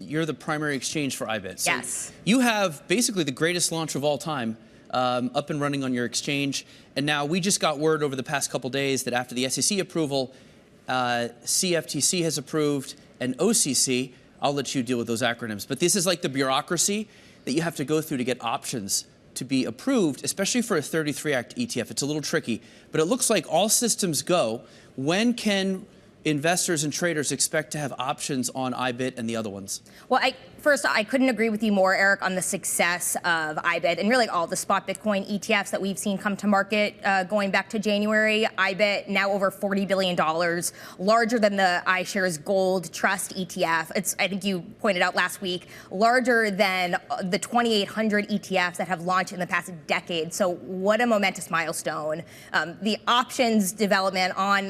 you're the primary exchange for IBIT. So yes. You have basically the greatest launch of all time up and running on your exchange. And now we just got word over the past couple days that after the SEC approval, CFTC has approved, and OCC, I'll let you deal with those acronyms, but this is like the bureaucracy that you have to go through to get options to be approved, especially for a 33 Act ETF. It's a little tricky, but it looks like all systems go. When can investors and traders expect to have options on IBIT and the other ones? Well, first, I couldn't agree with you more, Eric, on the success of IBIT and really all the spot Bitcoin ETFs that we've seen come to market going back to January. IBIT now over $40 billion, larger than the iShares Gold Trust ETF. It's, I think you pointed out last week, larger than the 2,800 ETFs that have launched in the past decade. So what a momentous milestone. The options development on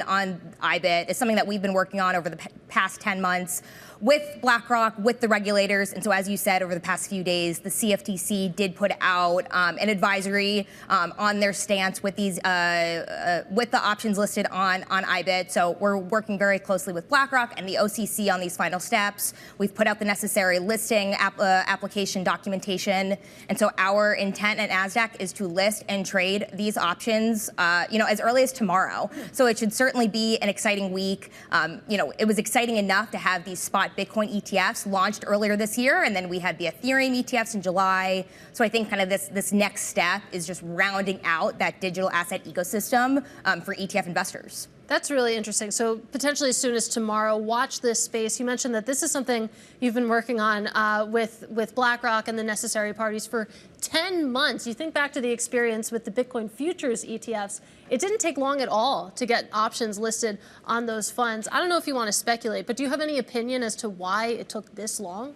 IBIT is something that we've been working on over the past 10 months with BlackRock, with the regulators. And so, as you said, over the past few days, the CFTC did put out an advisory on their stance with these with the options listed on IBIT. So we're working very closely with BlackRock and the OCC on these final steps. We've put out the necessary listing application documentation. And so our intent at Nasdaq is to list and trade these options, as early as tomorrow. So it should certainly be an exciting week. It was exciting enough to have these spot Bitcoin ETFs launched earlier this year, and then we had the Ethereum ETFs in July. So I think kind of this next step is just rounding out that digital asset ecosystem for ETF investors. That's really interesting. So potentially as soon as tomorrow, watch this space. You mentioned that this is something you've been working on with BlackRock and the necessary parties for 10 months. You think back to the experience with the Bitcoin futures ETFs. It didn't take long at all to get options listed on those funds. I don't know if you want to speculate, but do you have any opinion as to why it took this long?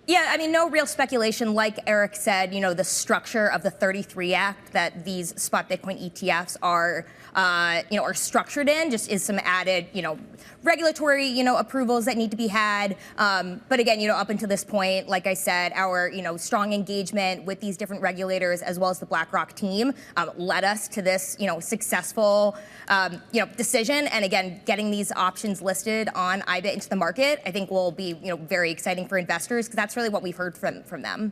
Yeah, I mean, no real speculation. Like Eric said, the structure of the 33 Act that these spot Bitcoin ETFs are structured in just is some added, regulatory, approvals that need to be had. But again, up until this point, like I said, our, strong engagement with these different regulators as well as the BlackRock team led us to this, successful, decision. And again, getting these options listed on IBIT into the market, I think will be, very exciting for investors because that's really what we've heard from them.